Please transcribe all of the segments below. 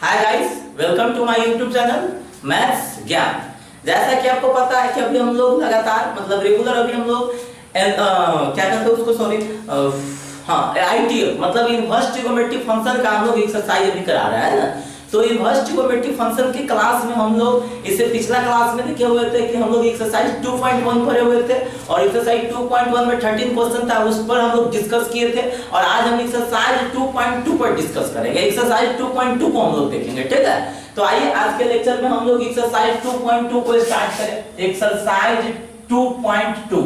Hi guys, welcome to my YouTube channel maths Gyan. जैसा कि आपको पता है कि अभी हम लोग लगातार मतलब रेगुलर अभी हम लोग क्या कहते हैं उसको, सॉरी, आईटीएफ मतलब इनवर्स ट्रिगोनोमेट्रिक फंक्शन का हम लोग एक्सरसाइज अभी करा रहे हैं ना। तो इनवर्स ट्रिगोनोमेट्रिक फंक्शन की क्लास में हम लोग इससे पिछला क्लास में देखे हुए थे कि हम लोग एक्सरसाइज 2.1 पढ़े हुए थे और एक्सरसाइज 2.1 में 13 क्वेश्चन था, उस पर हम लोग डिस्कस किए थे। और आज हम एक्सरसाइज 2.2 पर डिस्कस करेंगे। एक्सरसाइज 2.2 को हम लोग देखेंगे, ठीक है। तो आइए आज के लेक्चर में हम लोग एक्सरसाइज 2.2 को स्टार्ट करें। एक्सरसाइज 2.2।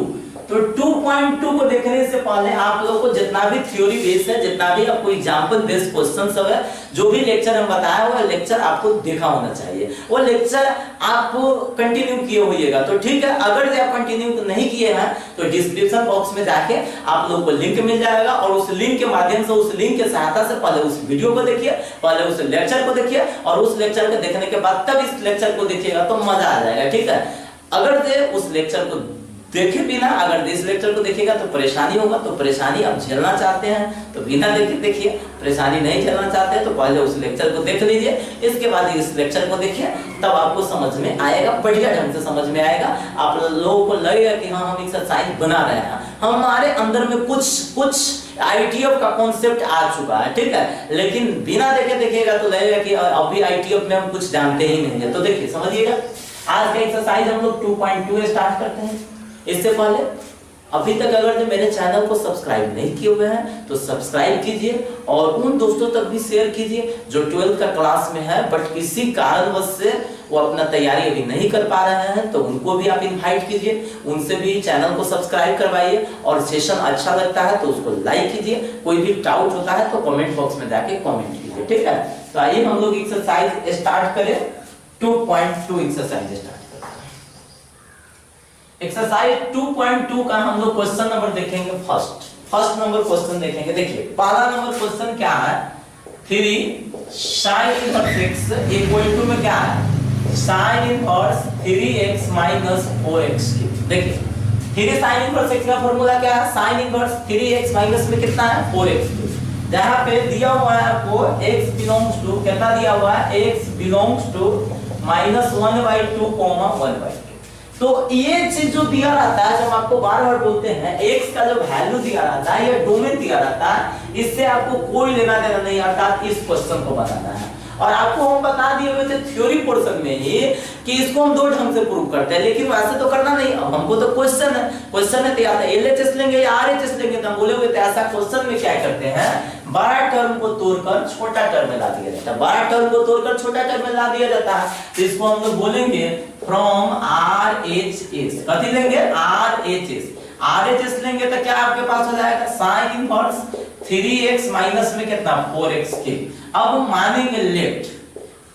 तो 2.2 को देखने से पहले आप लोगों को जितना भी थ्योरी बेस है, जितना भी आपको एग्जांपल बेस्ड क्वेश्चन सब है, जो भी लेक्चर हम बताया वो लेक्चर आपको देखा होना चाहिए। वो लेक्चर आप कंटिन्यू किए होइएगा तो ठीक है। अगर आप कंटिन्यू नहीं किए हैं तो डिस्क्रिप्शन बॉक्स में जाके आप लोगों को लिंक मिल जाएगा और उस लिंक के माध्यम से, उस लिंक के सहायता से पहले उस वीडियो को देखिए, पहले उस लेक्चर को देखिए और उस लेक्चर को देखने के बाद तब इस लेक्चर को देखिएगा तो मजा आ जाएगा, ठीक है। अगर से उस लेक्चर को देखे बिना अगर इस लेक्चर को देखिएगा तो परेशानी होगा। तो परेशानी आप झेलना चाहते हैं तो बिना देखे देखिए, परेशानी नहीं झेलना चाहते हैं तो पहले उस लेक्चर को देख लीजिए, इसके बाद इस लेक्चर को देखिए, तब आपको समझ में आएगा, बढ़िया ढंग से समझ में आएगा। आप लोगों को लगेगा कि हाँ हम एक्सरसाइज बना रहे हैं, हमारे अंदर में कुछ आईटीएफ का कॉन्सेप्ट आ चुका है, ठीक है। लेकिन बिना देखे देखिएगा तो लगेगा कि अभी आईटीएफ में हम कुछ जानते ही नहीं है। तो देखिए समझिएगा, आज का एक्सरसाइज हम लोग 2.2 स्टार्ट करते हैं। इससे पहले अभी तक अगर जो मेरे चैनल को सब्सक्राइब नहीं किए हुए हैं तो सब्सक्राइब कीजिए और उन दोस्तों तक भी शेयर कीजिए जो 12th का क्लास में है बट किसी कारणवश से वो अपना तैयारी अभी नहीं कर पा रहे हैं, तो उनको भी आप इनवाइट कीजिए, उनसे भी चैनल को सब्सक्राइब करवाइए और सेशन अच्छा लगता है तो उसको लाइक कीजिए। कोई भी डाउट होता है तो कमेंट बॉक्स में जाके कमेंट कीजिए, ठीक है। तो आइए हम लोग एक्सरसाइज स्टार्ट करें। 2.2 एक्सरसाइज स्टार्ट। एक्सरसाइज 2.2 का हम लोग क्वेश्चन नंबर देखेंगे। फर्स्ट नंबर क्वेश्चन देखेंगे। देखिए पहला नंबर क्वेश्चन क्या है, 3 sin inverse x equal to में क्या है, sin inverse 3x minus 4x। देखिए 3 sin इनवर्स x का फार्मूला क्या है, sin इनवर्स 3x माइनस में कितना है 4x। जहां पे दिया हुआ है आपको x बिलोंग्स टू, कितना दिया हुआ है, x बिलोंग्स टू -1/2, 1/2। तो ये चीज जो दिया रहता है, जब आपको बार-बार बोलते हैं x का जो वैल्यू दिया रहता है या डोमेन दिया रहता है, इससे आपको कोई लेना देना नहीं, अर्थात इस क्वेश्चन को बताना है। और आपको हम बता दिए हुए थे थ्योरी पोर्शन में ही कि इसको हम दो ढंग से प्रूव करते हैं, लेकिन वैसे तो करना नहीं। अब हमको तो क्वेश्चन है तो या एलएचएस लेंगे या आरएचएस लेंगे। तो हम बोले हुए थे ऐसा क्वेश्चन में क्या करते हैं, बड़ा टर्म को तोड़कर छोटा टर्म में ला दिया जाता है। बड़ा टर्म को तोड़कर छोटा टर्म में ला दिया जाता है, तो इसको हम लोग बोलेंगे फ्रॉम आरएचएस। कथी लेंगे, आरएचएस लेंगे तो क्या आपके पास हो जाएगा, साइन इनवर्स 3x माइनस में कितना 4x के। अब मानेंगे लेफ्ट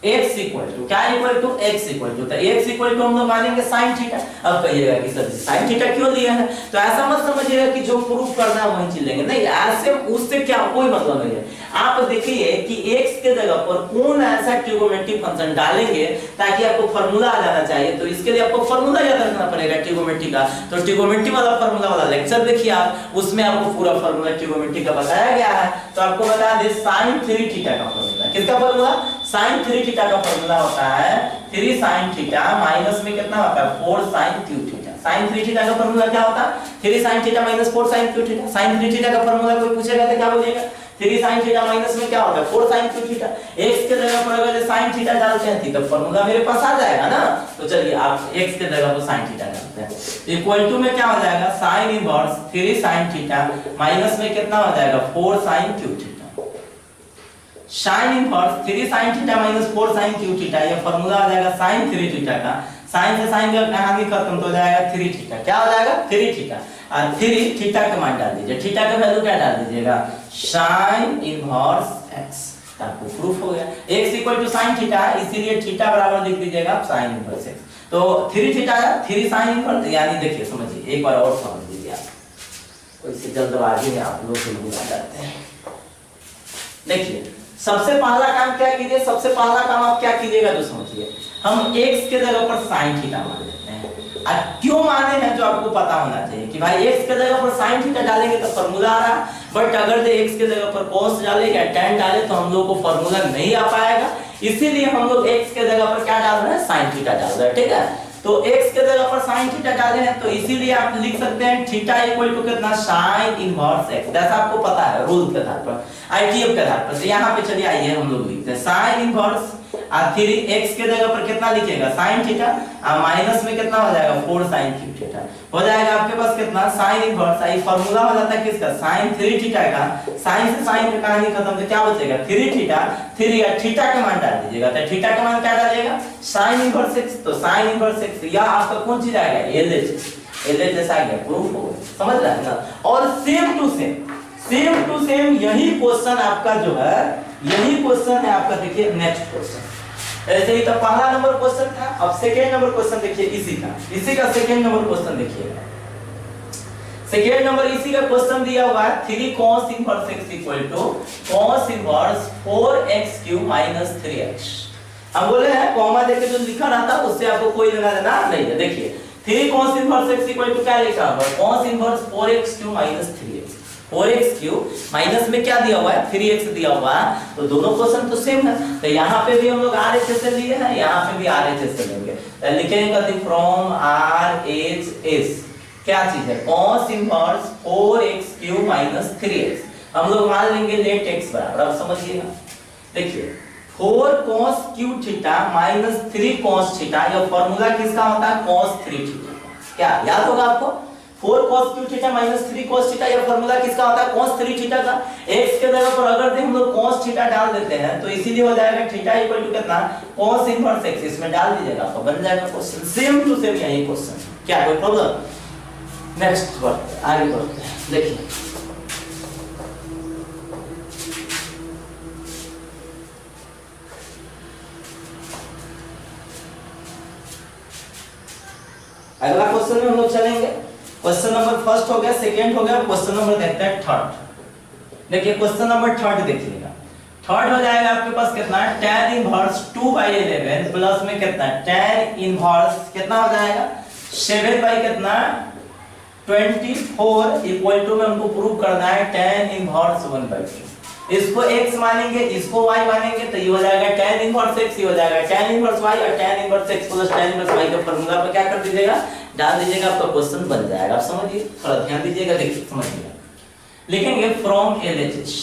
x इक्वल टू क्या, equal to x equal to, तो x इक्वल टू हम लोग मानेंगे sin थीटा। अब कहिएगा कि सर sin थीटा क्यों लिया है, तो ऐसा मत समझिएगा कि जो प्रूफ करना है वही चीज लेंगे, नहीं, ऐसे उससे क्या कोई मतलब नहीं है। आप देखिए कि x के जगह पर कौन ऐसा ट्रिगोनोमेट्रिक फंक्शन डालेंगे ताकि आपको फार्मूला आ जाना चाहिए। तो इसके लिए आपको फार्मूला याद रखना पड़ेगा ट्रिगोनोमेट्री का। तो ट्रिगोनोमेट्री वाला फार्मूला वाला लेक्चर देखिए आप, उसमें आपको पूरा फार्मूला ट्रिगोनोमेट्री का बताया गया है। तो आपको बता दें sin 3 थीटा का फार्मूला, किसका फार्मूला, sin 3 थीटा का फार्मूला होता है 3 sin थीटा माइनस में कितना होता है 4 sin cube theta. sin 3 theta का फार्मूला क्या होता है, 3 sin theta minus 4 sin cube theta. sin 3 theta का फार्मूला कोई पूछेगा तो क्या बोलिएगा, 3 sin थीटा माइनस में क्या होता है 4 sin क्यूब थीटा। x के जगह पर अगर sin थीटा डालते हैं तो फार्मूला मेरे पास आ जाएगा ना। तो चलिए आप x के जगह पर sin थीटा डालते हैं, इक्वल टू में क्या हो जाएगा, sin inverse 3 sin theta minus में कितना हो जाएगा 4 sin cube theta. sin inverse 3 sin theta minus 4 sin cube theta, ये फार्मूला आ जाएगा sin 3 थीटा का। sin से sin का कहानी खत्म तो हो जाएगा 3 थीटा। क्या हो जाएगा 3 थीटा, और 3 थीटा का मान डाल दीजिए। थीटा का वैल्यू क्या डाल दीजिएगा, sin इनवर्स x। आपको प्रूफ हो गया, x equal to sin theta है, इसीलिए थीटा बराबर लिख दीजिएगा आप sin इनवर्स x। तो 3 थीटा है, 3 sin इनवर्स, यानी देखिए समझिए, एक बार और समझ लीजिए आप, कोई से जल्दबाजी में आप लोग भूल जाते हैं। देखिए सबसे पहला काम क्या कीजिए, सबसे पहला काम आप क्या कीजिएगा तो समझिए, हम x के जगह पर sin थीटा मान लेते हैं क्यों माने हैं जो आपको पता होना चाहिए कि भाई x के जगह पर sin थीटा डालेंगे तो फार्मूला आ रहा, बट अगर जो x के जगह पर cos डाले या tan डाले तो हम लोग को फार्मूला नहीं आ पाएगा, इसीलिए हम लोग x के जगह पर क्या डाल रहे हैं, sin थीटा डाल रहे हैं। ठीक है, तो x के जगह पर sin थीटा डाले हैं तो इसीलिए आप लिख सकते हैं थीटा इक्वल टू कितना, sin इनवर्स x, जैसा आपको पता है रूल के आधार पर, आईटीएफ के आधार पर। तो यहाँ पे चलिए आइए हम लोग लिखते हैं sin इनवर्स 3x के जगह पर कितना लिखिएगा, sin थीटा, और माइनस में कितना हो जाएगा 4 sin क्यूब थीटा हो जाएगा आपके पास कितना, sin इनवर्स, आई फार्मूला हो जाता है किसका, sin 3 थीटा का, sin से sin का कहानी खत्म, तो क्या बचेगा 3 थीटा, 3 या थीटा का मान डाल दीजिएगा, तो थीटा का मान क्या डालिएगा, sin इनवर्स x, तो sin इनवर्स x या आपका कौन चीज आएगा, LHS आ गया, प्रूफ हो गया, समझ रहे हैं ना। और सेम टू सेम यही क्वेश्चन आपका जो है, यही क्वेश्चन है आपका, देखिए नेक्स्ट क्वेश्चन ऐसे ही तो पहला नंबर क्वेश्चन था, अब सेकेंड नंबर क्वेश्चन देखिए इसी का सेकेंड नंबर क्वेश्चन देखिएगा। सेकेंड नंबर इसी का क्वेश्चन दिया हुआ है 3 cos inverse x equal to cos inverse 4x cube minus 3x। हम बोले हैं कॉमा देके जो लिखा रहता है उससे आपको कोई लेना देना नहीं है। देखिए 3 cos inverse x equal to क्या लिखा हुआ है, cos inverse 4x cube minus 3x, 4x cube minus में क्या दिया हुआ है 3x दिया हुआ है, तो दोनों क्वेश्चन तो सेम है, तो यहाँ पे भी हम लोग RHS से लिए हैं, यहाँ पे भी RHS से लेंगे, तो लिखेंगे फ्रॉम RHS क्या चीज है, cos inverse 4x cube minus 3x। हम लोग मान लेंगे लेट x बराबर, अब समझिएगा, देखिए 4 cos cube theta minus 3 cos theta, यह फार्मूला किसका होता है, cos 3 थीटा, क्या याद होगा आपको, 4 cos cube theta minus 3 cos theta, यह फार्मूला किसका होता है, cos 3 थीटा का। x के जगह पर अगर हम लोग cos थीटा डाल देते हैं तो इसीलिए हो जाएगा थीटा इक्वल टू कितना, cos इनवर्स x, इसमें डाल दीजिएगा तो बन जाएगा क्वेश्चन, सेम टू सेम यही क्वेश्चन, क्या कोई प्रॉब्लम। नेक्स्ट बढ़ते आगे बढ़ते हैं, देखिए अगला क्वेश्चन में हम लोग चलेंगे। क्वेश्चन नंबर फर्स्ट हो गया, सेकंड हो गया, क्वेश्चन नंबर देखते हैं थर्ड। देखिए क्वेश्चन नंबर थर्ड देखिएगा, थर्ड हो जाएगा आपके पास कितना, tan इनवर्स 2/11 प्लस में कितना tan इनवर्स कितना हो जाएगा 7 बाई कितना 24 इक्वल टू में हमको प्रूव करना है tan इनवर्स 1/2। इसको x मानेंगे, इसको y मानेंगे, तो ये हो जाएगा tan इनवर्स x, ये हो जाएगा tan इनवर्स y, और tan inverse x plus tan inverse y का फार्मूला पे क्या कर दीजिएगा, डाल दीजिएगा, आपका क्वेश्चन बन जाएगा। आप समझिए, थोड़ा ध्यान दीजिएगा, देखिए समझिएगा, लिखेंगे फ्रॉम LHS।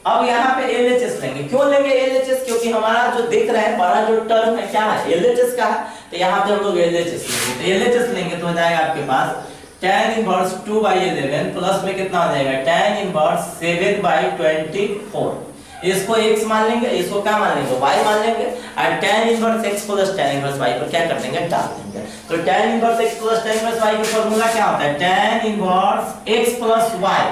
अब यहाँ पे LHS लेंगे, क्यों लेंगे LHS, क्योंकि हमारा जो देख रहे हैं बड़ा जो टर्म है क्या है, LHS का है, तो यहाँ पे हम लोग LHS लेंगे, तो LHS लेंगे तो हो जाएगा आपके पास tan इनवर्स 2/11 प्लस में कितना हो जाएगा tan इनवर्स 7/24, इसको x मान लेंगे, इसको क्या मान लेंगे y मान लेंगे, और tan inverse x plus tan inverse y पर क्या कर देंगे, डाल देंगे। तो tan inverse x plus tan inverse y का फार्मूला क्या होता है, tan inverse x plus y,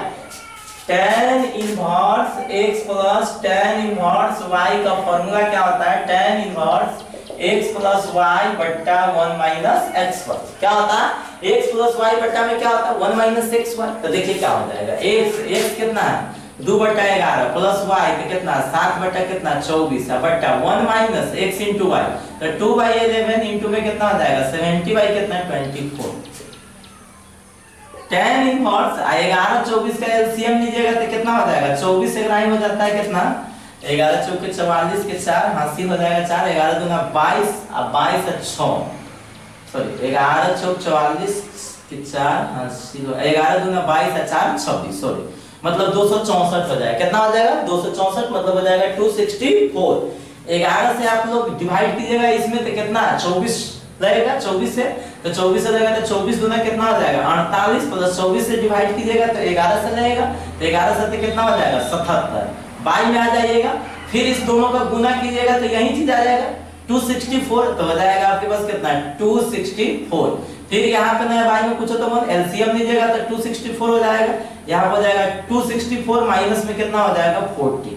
tan inverse x plus tan inverse y का फार्मूला क्या होता है, tan inverse x plus y बट्टा 1 माइनस x वर्ग, क्या होता है x प्लस y बट्टा में क्या होता है 1 माइनस x वर्ग। तो देखिए क्या हो जाएगा, x कितना है 2/11 प्लस y तो कितना 7 बट्टा कितना 24 है बट्टा 1 माइनस x इंटू y, तो 2/11 इंटू में कितना हो जाएगा 70 बाई कितना 24। tan इनवर्स 11 24 का एलसीएम लीजिएगा तो कितना हो जाएगा 24 से ग्राही हो जाता है कितना 11 चौके 44 के 4 हासिल हो जाएगा 4, 11 दूना 22 और 22 और 6 सॉरी 11 चौक 44 के 4 हासिल 11 दूना 22 और 4 26 सॉरी मतलब 264 हो जाएगा, कितना हो जाएगा 264 मतलब हो जाएगा 264। 11 से आप लोग डिवाइड कीजिएगा इसमें तो कितना 24 लगेगा, 24 से तो 24 से लगेगा तो 24 दूना कितना हो जाएगा 48 प्लस 24 से डिवाइड कीजिएगा तो 11 से लगेगा, तो 11 से कितना हो जाएगा 77, 22 में आ जाइएगा, फिर इस दोनों का गुना कीजिएगा तो यही चीज आ जाएगा 264, तो हो जाएगा आपके पास कितना 264। फिर यहाँ पे नया बाई में पूछो तो मन एलसीएम लीजिएगा तो 264 हो जाएगा, यहाँ हो जाएगा 264 माइनस में कितना हो जाएगा 40,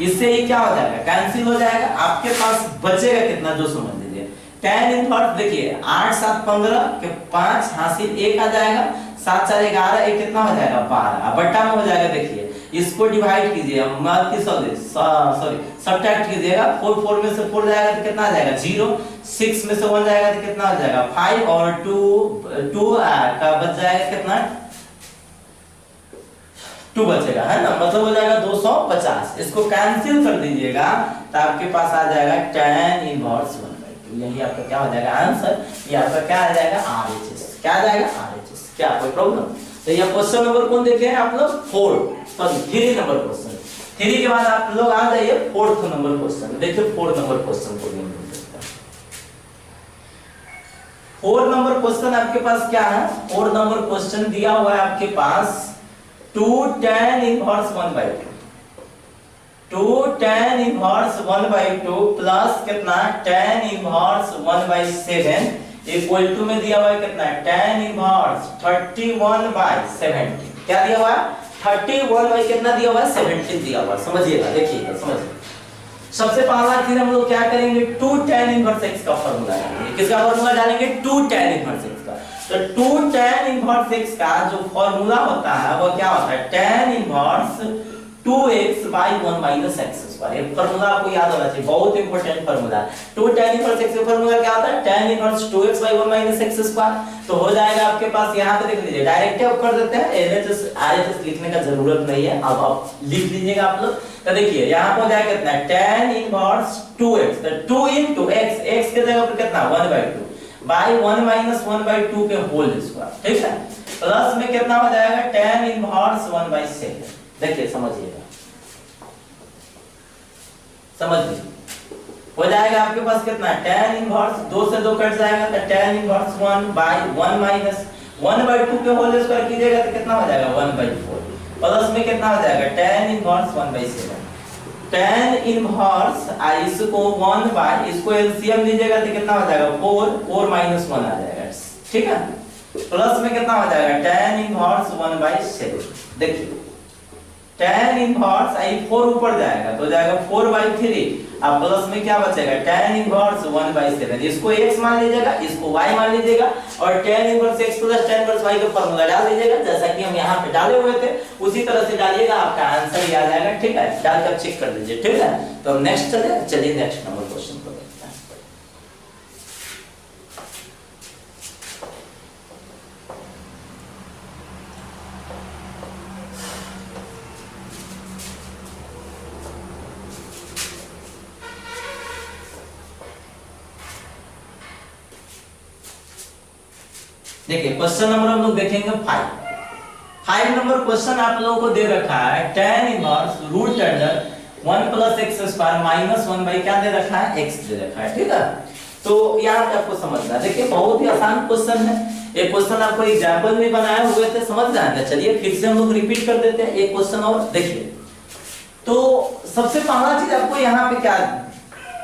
इससे ही क्या हो जाएगा कैंसिल हो जाएगा, आपके पास बचेगा कितना जो समझ लीजिए tan इनवर्स देखिए 8 7 15 के 5 हासिल 1 आ जाएगा, 7 4 11 एक कितना हो जाएगा 12, बट्टा में हो जाएगा देखिए इसको डिवाइड कीजिएगा, सॉरी सब्ट्रैक्ट कीजिएगा। 4 में से 4 जाएगा तो कितना आ जाएगा 0, 6 में से 1 जाएगा तो कितना आ जाएगा 5 और 2 का बच जाएगा कितना 2 बचेगा, है ना, मतलब हो जाएगा 250। इसको कैंसिल कर दीजिएगा तो आपके पास आ जाएगा tan इनवर्स 1/2। यही आपका क्या हो जाएगा आंसर, ये आपका क्या आ जाएगा RHS, क्या आ जाएगा RHS। क्या कोई प्रॉब्लम? तो ये क्वेश्चन नंबर कौन देखे हैं आप लोग 3 नंबर क्वेश्चन। 3 के बाद आप लोग आ जाइए 4th नंबर क्वेश्चन। देखिए 4 नंबर क्वेश्चन को भी 4 नंबर क्वेश्चन आपके पास क्या है? 4 नंबर क्वेश्चन दिया हुआ है आपके पास 2 tan inverse 1/2, 2 tan inverse 1/2 plus कितना tan इनवर्स 1/7 इक्वल टू में दिया हुआ है कितना tan इनवर्स 31/70। क्या दिया हुआ है 31 बाई कितना दिया हुआ है 17 दिया हुआ है। समझिएगा, देखिएगा, समझिए। सबसे पहला चीज हम लोग क्या करेंगे 2 tan इनवर्स x का फार्मूला डालेंगे। किसका फार्मूला डालेंगे 2 tan इनवर्स x का। तो 2 tan इनवर्स x का जो फार्मूला होता है वो क्या होता है tan inverse 2x by 1 minus x square. ये फार्मूला आपको याद होना चाहिए, बहुत important formula. 2 tan inverse x का फार्मूला क्या होता है tan inverse 2x by 1 minus x square. तो हो जाएगा आपके पास, यहाँ पे देख लीजिए, डायरेक्ट आप कर देते हैं, LHS RHS लिखने का जरूरत नहीं है, अब आप लिख लीजिएगा आप लोग। तो देखिए यहाँ पे हो जाएगा कितना tan इनवर्स 2x, तो 2 into x, x के जगह पर कितना 1/2 by 1 minus 1/2 के होल स्क्वायर, ठीक है, प्लस में कितना हो जाएगा tan इनवर्स 1/7। देखिए समझिएगा, समझिए, हो जाएगा आपके पास कितना tan इनवर्स 2 से 2 कट जाएगा तो tan इनवर्स 1 by 1 minus 1/2 के होल स्क्वायर कीजिएगा तो कितना हो जाएगा 1/4 प्लस में कितना हो जाएगा tan इनवर्स 1/7। tan इनवर्स इसको 1 by इसको एलसीएम लीजिएगा तो कितना हो जाएगा 4 minus 1 आ जाएगा, ठीक है, प्लस में कितना हो जाएगा tan इनवर्स 1/7। देखिए tan इनवर्स आई 4 ऊपर जाएगा तो जाएगा 4/3 अब प्लस में क्या बचेगा tan इनवर्स 1/7। इसको x मान लीजिएगा, इसको y मान लीजिएगा और tan inverse x plus tan inverse y का फार्मूला डाल दीजिएगा जैसा कि हम यहाँ पे डाले हुए थे, उसी तरह से डालिएगा, आपका आंसर ही आ जाएगा, ठीक है, डालकर चेक कर लीजिए, ठीक है। तो नेक्स्ट चलिए नेक्स्ट नंबर क्वेश्चन को देखते हैं। देखिए क्वेश्चन नंबर हम लोग देखेंगे 5 नंबर क्वेश्चन आप लोगों को दे रखा है tan inverse root under 1 plus x square minus 1 by क्या दे रखा है x दे रखा है, ठीक है। तो यहाँ पे आपको समझना है, देखिए बहुत ही आसान क्वेश्चन है, एक क्वेश्चन आपको एग्जाम्पल में बनाए हुए थे, समझ रहे हैं। चलिए फिर से हम लोग रिपीट कर देते हैं एक क्वेश्चन और देखिए। तो सबसे पहला चीज आपको यहाँ पे क्या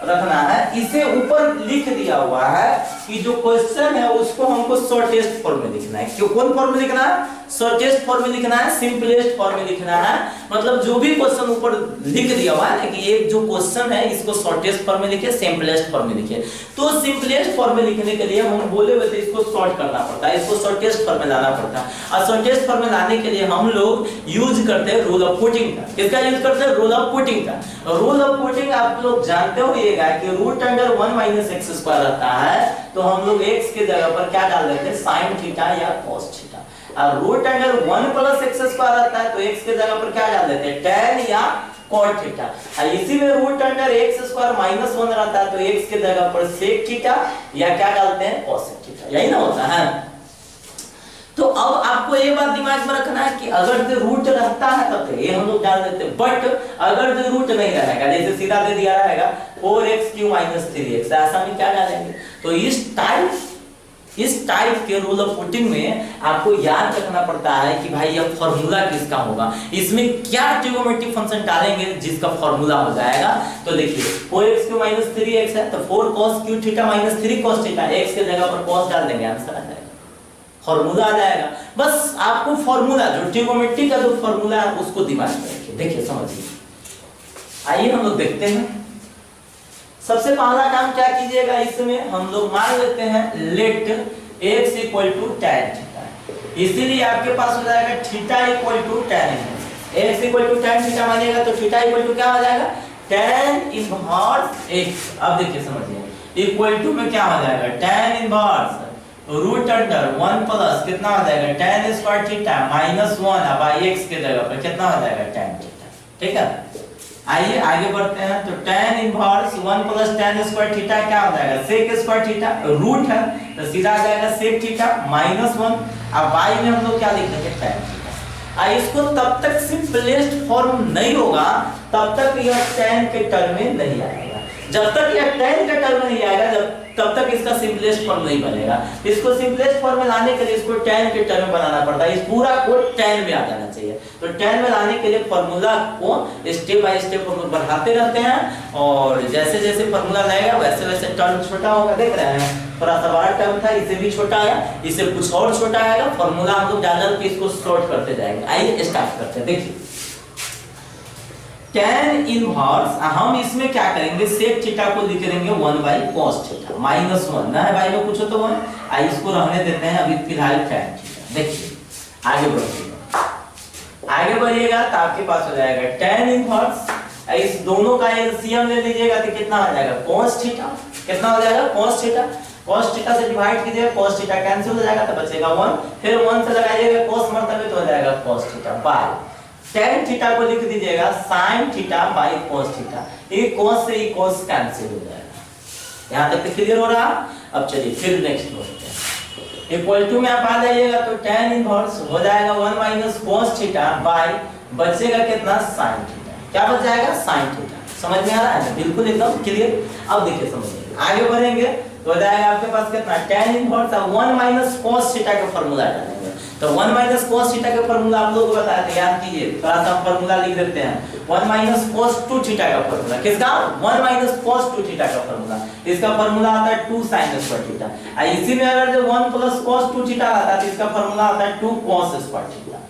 रखना है, इसे ऊपर लिख दिया हुआ है कि जो क्वेश्चन है उसको हमको शॉर्टेस्ट फॉर्म में लिखना है। क्यों, कौन फॉर्म में लिखना है, शॉर्टेस्ट फॉर्म में लिखना है, सिंपलेस्ट फॉर्म में लिखना है। मतलब जो भी क्वेश्चन ऊपर लिख दिया हुआ है कि ये जो क्वेश्चन है इसको शॉर्टेस्ट फॉर्म में लिखिए, सिंपलेस्ट फॉर्म में लिखिए। तो सिंपलेस्ट फॉर्म में लिखने के लिए हम बोले हुए थे इसको शॉर्ट करना पड़ता है, इसको शॉर्टेस्ट फॉर्म में लाना पड़ता है। और शॉर्टेस्ट फॉर्म में लाने के लिए हम लोग यूज करते हैं रूल ऑफ पुटिंग का। किसका यूज करते हैं, रूल ऑफ पुटिंग का। रूल ऑफ पुटिंग आप लोग जानते होइएगा कि root under 1 minus x square आता है, तो हम लोग x के जगह पर क्या डाल देते हैं sin थीटा या cos थीटा। और root under 1 plus x square आता है तो x के जगह पर क्या डाल देते हैं tan या cot थीटा। और इसी में root under x square minus 1 रहता है तो x के जगह पर sec थीटा या क्या डालते हैं cos थीटा, यही ना होता है। तो अब आपको ये बात दिमाग में रखना है कि अगर जो रूट रहता है तब तो ये हम लोग डाल देते हैं, बट अगर जो रूट नहीं रहेगा, जैसे सीधा दे दिया रहेगा 4x³ - 3x, ऐसा में क्या डालेंगे। तो इस टाइप के रूल ऑफ पुटिंग में आपको याद रखना पड़ता है कि भाई यह फार्मूला किसका होगा, इसमें क्या ट्रिगोनोमेट्रिक फंक्शन डालेंगे जिसका फार्मूला हो जाएगा। तो देखिए 4x³ - 3x है तो 4 cos³ - 3 cos थीटा, x के जगह पर cos डाल देंगे, आंसर आ जाएगा, फार्मूला आ जाएगा। बस आपको फार्मूला जो ट्रिगोनोमेट्री का जो फार्मूला है उसको दिमाग में रखिए, देखिए समझिए। आइए हम लोग देखते हैं। सबसे पहला काम क्या कीजिएगा, इसमें हम लोग मान लेते हैं लेट x = tan थीटा, इसीलिए आपके पास हो जाएगा theta = tan inverse. x equal to tan theta मानिएगा तो थीटा इक्वल टू क्या हो जाएगा tan इनवर्स x। अब देखिए समझिए इक्वल टू में क्या हो जाएगा tan inverse root under 1 plus कितना हो जाएगा tan स्क्वायर थीटा माइनस 1 अब x के जगह पर कितना हो जाएगा tan थीटा। ठीक है आइए आगे बढ़ते हैं। तो tan inverse 1 plus tan square theta क्या हो जाएगा sec स्क्वायर थीटा रूट है तो सीधा आ जाएगा sec थीटा माइनस 1। अब y में हम लोग क्या लिख देंगे tan थीटा। इसको तब तक सिंपलेस्ट फॉर्म नहीं होगा तब तक यह tan के टर्म में नहीं आएगा। जब तक यह tan के टर्म में नहीं आएगा तब तक इसका सिंपलेस्ट फॉर्म नहीं बनेगा। इसको सिंपलेस्ट फॉर्म में लाने के लिए इसको tan के टर्म में बनाना पड़ता है। इस पूरा को tan में आ जाना चाहिए। तो tan में लाने के लिए फार्मूला को स्टेप बाय स्टेप हम लोग बढ़ाते रहते हैं और जैसे जैसे फार्मूला लाएगा वैसे वैसे टर्म छोटा होगा। देख रहे हैं थोड़ा सा बड़ा टर्म था इसे भी छोटा आया इसे कुछ और छोटा आएगा। फार्मूला हम लोग डाल के इसको शॉर्ट करते जाएंगे। आइए स्टार्ट करते हैं। देखिए tan इनवर्स हम इसमें क्या करेंगे sec थीटा को लिख देंगे 1 by cos थीटा माइनस 1 ना है भाई में कुछ तो 1 इसको रहने देते हैं अभी फिलहाल tan थीटा। देखिए आगे बढ़िएगा तो आपके पास हो जाएगा tan इनवर्स इस दोनों का एलसीएम ले लीजिएगा तो कितना आ जाएगा cos थीटा। कितना हो जाएगा cos थीटा। cos थीटा से डिवाइड कीजिएगा cos थीटा कैंसिल हो जाएगा तो बचेगा 1 फिर 1 से लगाइएगा cos मर्तबे तो हो जाएगा cos theta bye tan theta को लिख दीजिएगा sin theta bye cos theta. ये cos से ये cos कैंसिल हो जाएगा। यहां तक क्लियर हो रहा। अब चलिए फिर नेक्स्ट बढ़ते हैं। इक्वल टू में आप आ जाइएगा तो tan इनवर्स हो जाएगा 1 माइनस cos थीटा बाय बचेगा कितना sin थीटा। क्या बच जाएगा sin थीटा। समझ में आ रहा है बिल्कुल एकदम क्लियर। अब देखिए समझिए आगे बढ़ेंगे तो हो जाएगा आपके पास कितना tan inverse 1 minus cos theta का फार्मूला डालेंगे। तो 1 माइनस cos थीटा का फार्मूला आप लोगों को बताया था याद कीजिए थोड़ा सा फार्मूला लिख देते हैं 1 माइनस cos 2 थीटा का फार्मूला। किसका 1 माइनस cos 2 थीटा का फार्मूला। इसका फार्मूला आता है 2 sin स्क्वायर थीटा। इसी में अगर जो 1 प्लस cos 2 थीटा आता है तो इसका फार्मूला आता है 2 cos स्क्वायर थीटा।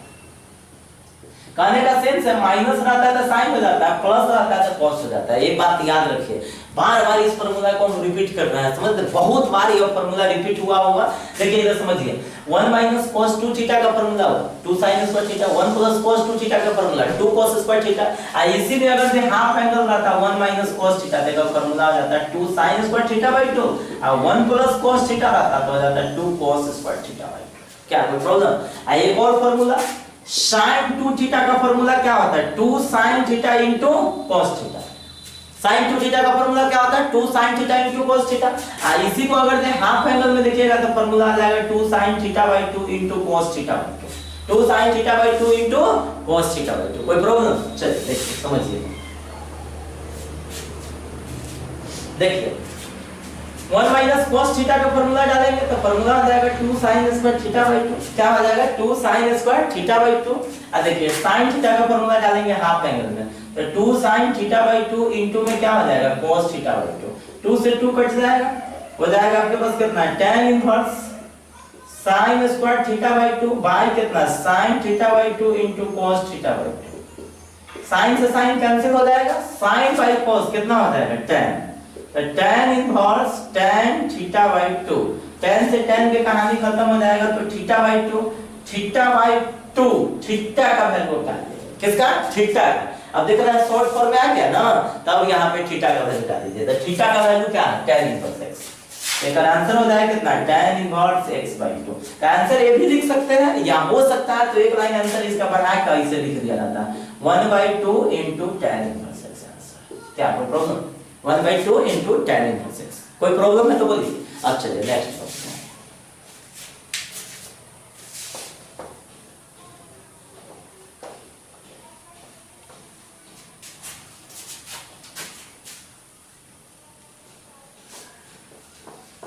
कहने का सेंस है माइनस रहता है तो साइन हो जाता है प्लस रहता है तो cos हो जाता है। एक बात याद रखिए बार बार इस फार्मूला को हम रिपीट कर रहे हैं समझ बहुत बार ये फार्मूला रिपीट हुआ होगा। देखिए इधर समझिए 1 माइनस cos 2 थीटा का फार्मूला हुआ 2 sin square theta 1 plus cos 2 theta का फार्मूला 2 cos स्क्वायर थीटा। इसी में अगर से हाफ एंगल रहता 1 माइनस cos थीटा का फार्मूला आ जाता है 2 sin स्क्वायर थीटा बाय 2 और 1 प्लस cos थीटा रहता तो हो जाता है 2 cos स्क्वायर थीटा बाय 2। क्या कोई प्रॉब्लम। एक और फार्मूला sin 2 थीटा का फार्मूला क्या होता है 2 sin theta into cos theta. sin 2 theta का फार्मूला क्या होता है 2 sin theta into cos theta. इसी को अगर से हाफ एंगल में देखिएगा तो फार्मूला आ जाएगा 2 sin theta by 2 into cos theta by 2 2 sin theta by 2 into cos theta by 2। कोई प्रॉब्लम। चलिए देखिए समझिए देखिए 1 माइनस cos थीटा का फार्मूला डालेंगे तो फार्मूला आ जाएगा 2 sin स्क्वायर थीटा बाय 2। क्या हो जाएगा 2 sin स्क्वायर थीटा बाय 2। देखिए sin थीटा का फार्मूला डालेंगे हाफ एंगल में तो 2 sin थीटा बाय 2 इनटू में क्या हो जाएगा cos थीटा बाय 2 2 से 2 कट जाएगा हो जाएगा आपके पास कितना tan inverse sin square theta by 2 by कितना sin theta by 2 into cos theta by 2। sin से sin कैंसिल हो जाएगा sin बाय cos कितना हो जाएगा tan तो tan inverse tan theta by 2 tan से tan की कहानी खत्म हो जाएगा तो theta by 2 theta by 2 theta का वैल्यू क्या है किसका थीटा। अब देख रहे हैं शॉर्ट फॉर्म में आ गया ना तब यहाँ पे थीटा का वैल्यू डाल दीजिए तो थीटा का वैल्यू क्या है tan इनवर्स x। इसका आंसर हो जाएगा कितना tan इनवर्स x बाय 2। का आंसर ये भी लिख सकते हैं या हो सकता है तो एक लाइन आंसर इसका बढ़ा कर इसे लिख दिया जाता 1 by 2 into tan inverse x answer. क्या कोई problem 1 by 2 into tan inverse x। कोई प्रॉब्लम है तो बोलिए। अब चलिए नेक्स्ट क्वेश्चन।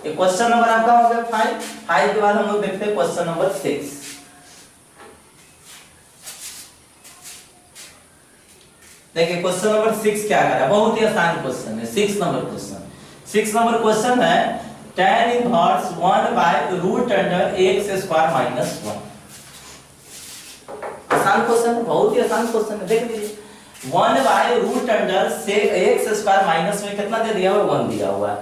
ये क्वेश्चन नंबर आपका हो गया 5 के बाद हम लोग देखते हैं क्वेश्चन नंबर 6। देखिए क्वेश्चन नंबर 6 क्या कर रहा है बहुत ही आसान क्वेश्चन है 6 नंबर क्वेश्चन है tan inverse 1 by root under x square minus 1। आसान क्वेश्चन है बहुत ही आसान क्वेश्चन है। देख लीजिए 1 by रूट अंडर से x स्क्वायर माइनस में कितना दे दिया हुआ 1 दिया हुआ है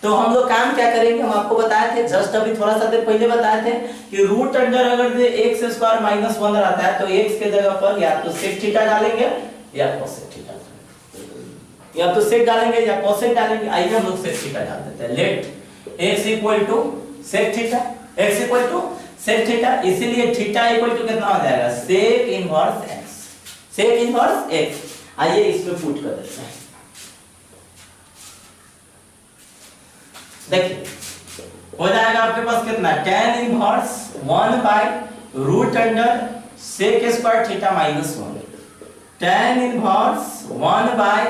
तो हम लोग काम क्या करेंगे, हम आपको बताए थे जस्ट अभी थोड़ा सा देर पहले बताए थे कि रूट अंडर अगर x स्क्वायर माइनस 1 रहता है तो x के जगह पर या तो सेक थीटा डालेंगे या कोसेक थीटा, या तो सेक डालेंगे या कोसेक डालेंगे। आइए हम लोग सेक थीटा डाल देते हैं। Let x equal to sec theta, x equal to sec theta, इसीलिए थीटा इक्वल टू कितना हो जाएगा, sec inverse x, sec inverse x। आइए इसमें पुट कर देते हैं। देखिए हो जाएगा आपके पास कितना, tan inverse 1 by root under sec square theta minus 1, tan inverse 1 by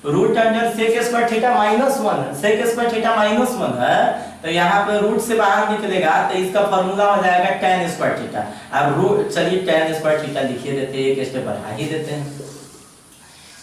root under sec square theta minus 1, sec square theta minus 1 है तो यहाँ पे रूट से बाहर निकलेगा तो इसका फार्मूला हो जाएगा tan स्क्वायर थीटा। अब रूट, चलिए tan स्क्वायर थीटा लिखिए देते हैं, एक स्टेप बढ़ा ही देते हैं।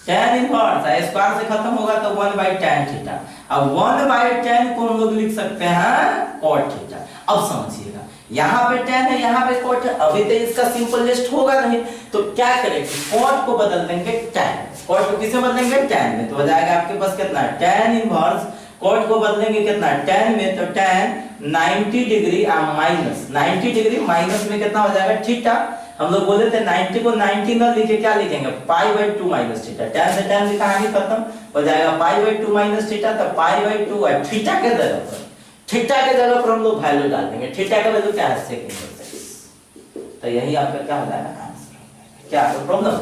tan इनवर्स स्क्वायर से खत्म होगा तो 1 बाय tan थीटा, अब 1 बाय tan को हम लोग लिख सकते हैं cot थीटा। अब समझिएगा यहाँ पे tan है, यहाँ पे cot है, अभी तो इसका सिंपलेस्ट होगा नहीं तो क्या करेंगे, cot को बदल देंगे tan, cot को किसे बदलेंगे, tan में, तो हो जाएगा आपके पास कितना, tan इनवर्स cot को बदलेंगे कितना, tan में, तो tan 90 degree minus 90 degree minus में कितना हो जाएगा थीटा। हम लोग बोले थे 90 को 90 ना लिखे क्या लिखेंगे, pi by 2 minus theta, tan से tan की कहानी खत्म हो जाएगा, पाई बाई 2 माइनस थीटा, तो पाई बाई 2 है थीटा के जगह पर, थीटा के जगह पर हम लोग वैल्यू डाल देंगे। थीटा का वैल्यू क्या है, सेक इनवर्स x, तो यही आपका क्या हो जाएगा आंसर। क्या है प्रॉब्लम,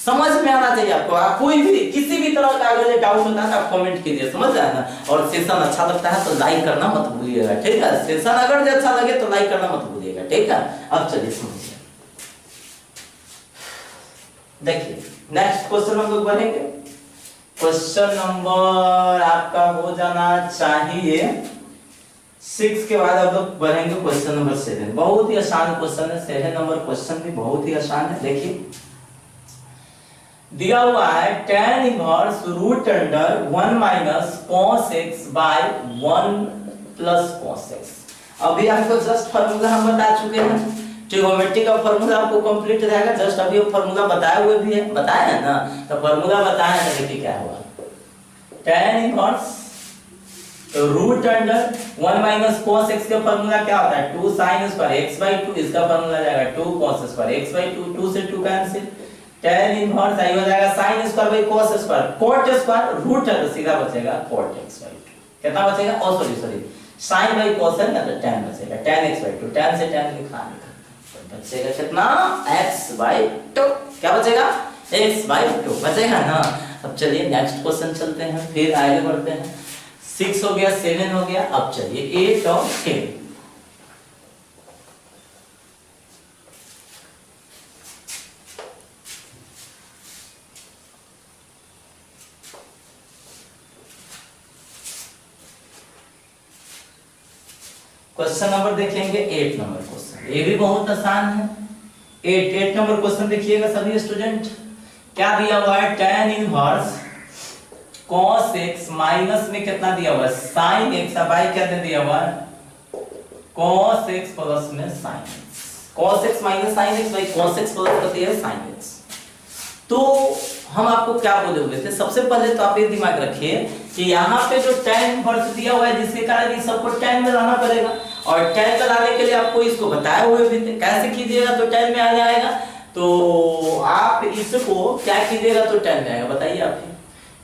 समझ में आना चाहिए आपको। आप कोई भी किसी भी तरह का अगर डाउट होता है तो आप कमेंट कीजिए, समझ आया ना। और सेशन अच्छा लगता है तो लाइक करना मत भूलिएगा, ठीक है। सेशन अगर अच्छा लगे तो लाइक करना मत भूलिएगा, ठीक है। अब चलिए समझिए, देखिए नेक्स्ट क्वेश्चन हम लोग बढ़ेंगे। क्वेश्चन नंबर आपका हो जाना चाहिए 6 के बाद अब लोग बढ़ेंगे क्वेश्चन नंबर 7। बहुत ही आसान क्वेश्चन है, 7 नंबर क्वेश्चन भी बहुत ही आसान है। देखिए दिया हुआ है tan inverse root under 1 minus cos x by 1 plus cos x। अभी आपको जस्ट फार्मूला हम बता चुके हैं, ट्रिगोनोमेट्री का फार्मूला आपको कंप्लीट रहेगा। जस्ट अभी वो फार्मूला बताए हुए भी है, बताया है ना, तो फार्मूला बताया है। देखिए क्या हुआ, tan inverse root under 1 minus cos x का फार्मूला क्या होता है, 2 sin स्क्वायर x बाय 2, इसका फार्मूला जाएगा 2 cos स्क्वायर x बाय 2, 2 से 2 कैंसिल, tan इनवर्स आई हो जाएगा sin square by cos square, cot square root है तो सीधा बचेगा cot x बाय 2। कितना बचेगा, ओ सॉरी sin बाय cos है ना तो tan बचेगा, tan x बाय 2, tan से tan लिखा तो बचेगा कितना, x बाय 2। क्या बचेगा, x बाय 2 बचेगा ना। अब चलिए नेक्स्ट क्वेश्चन चलते हैं, फिर आगे बढ़ते हैं। 6 हो गया, 7 हो गया, अब चलिए 8 और 10। क्वेश्चन नंबर देखेंगे 8 नंबर क्वेश्चन, ये भी बहुत आसान है। 8 नंबर क्वेश्चन देखिएगा सभी स्टूडेंट। क्या दिया हुआ है, tan inverse cos x minus में कितना दिया हुआ है, sin x, बाय क्या दे दिया हुआ है, cos x प्लस में sin x, cos x minus sin x by cos x plus होती है sin x। तो हम आपको क्या बोले हुए थे, सबसे पहले तो आप ये दिमाग रखिए कि यहाँ पे जो tan इनवर्स दिया हुआ है जिसके कारण ये सबको tan में लाना पड़ेगा, और tan में लाने के लिए आपको इसको बताए हुए भी थे कैसे कीजिएगा तो tan में आ जाएगा। तो आप इसको क्या कीजिएगा तो tan में आएगा, बताइए आप।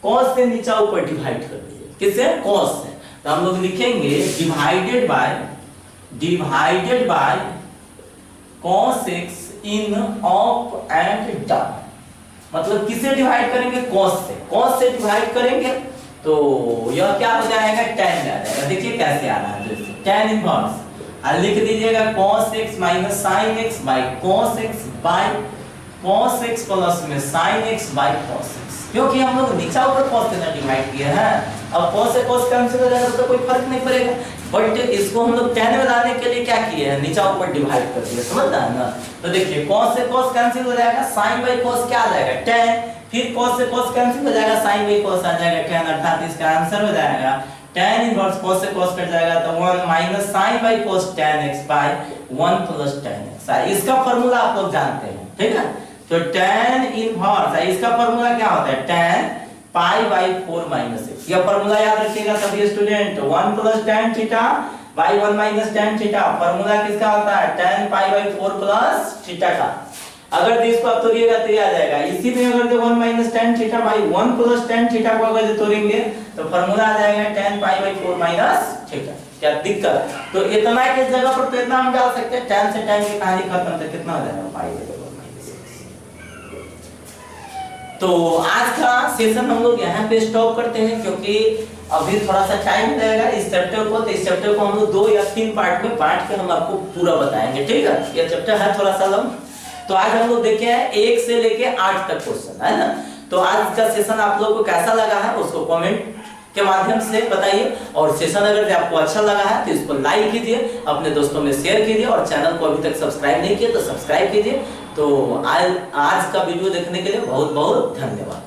cos से नीचे ऊपर डिवाइड कर दीजिए, किससे, cos से, तो हम लोग लिखेंगे divided by cos x in up and down. मतलब किसे डिवाइड करेंगे, cos से डिवाइड करेंगे तो यह क्या हो जाएगा, tan में आ जाएगा। देखिए कैसे आ रहा है, जैसे tan इनवर्स लिख दीजिएगा cos x minus sin x by cos x by cos x plus में sin x by cos x, क्योंकि हम लोग नीचे ऊपर cos से डिवाइड किए हैं। अब cos से cos कैंसिल हो जाएगा तो कोई फर्क नहीं पड़ेगा, बट इसको हम लोग tan में लाने के लिए क्या किए हैं, नीचे ऊपर डिवाइड कर दिया, समझ रहे हैं ना। तो देखिए cos से cos कैंसिल हो जाएगा, sin बाय cos क्या आ जाएगा, tan, फिर cos से cos कैंसिल हो जाएगा, sin बाय cos आ जाएगा tan, अर्थात इसका आंसर हो जाएगा tan इनवर्स cos से cos कट जाएगा तो 1 minus sin by cos tan x by 1 plus tan x। इसका फार्मूला आप लोग जानते हैं, ठीक है। तो tan इनवर्स इसका फार्मूला क्या होता है, tan पाई बाई 4 माइनस 6। यह फॉर्मूला याद रखिएगा सभी student, 1 plus tan theta by 1 minus tan theta. Formula किसका होता है? tan pi by 4 plus theta का। अगर इसको आप तोड़िएगा तो ये आ जाएगा। इसी में अगर जो 1 minus tan theta by 1 plus tan theta को अगर तोड़ेंगे तो फॉर्मूला आ जाएगा tan pi by 4 minus theta. क्या दिक्कत? तो इतना के जगह पर तो इतना हम डाल सकते हैं, tan से tan की कहानी खत्म। तो कितना हो जाएगा? Pi by 4 minus 6। तो आज का सेशन हम लोग यहाँ पे स्टॉप करते हैं, क्योंकि अभी थोड़ा सा टाइम लगेगा इस चैप्टर को। तो इस चैप्टर को हम लोग 2 या 3 पार्ट में बांट के हम आपको पूरा बताएंगे, ठीक है? ये चैप्टर है थोड़ा सा लंबा। तो आज हम लोग देखे हैं 1 से लेके 8 तक क्वेश्चन, है ना? तो आज का सेशन आप लोगों को कैसा लगा है उसको कमेंट के माध्यम से बताइए। और सेशन अगर आपको अच्छा लगा है तो इसको लाइक कीजिए, अपने दोस्तों में शेयर कीजिए, और चैनल को अभी तक सब्सक्राइब नहीं किया तो सब्सक्राइब कीजिए। तो आज का वीडियो देखने के लिए बहुत बहुत धन्यवाद।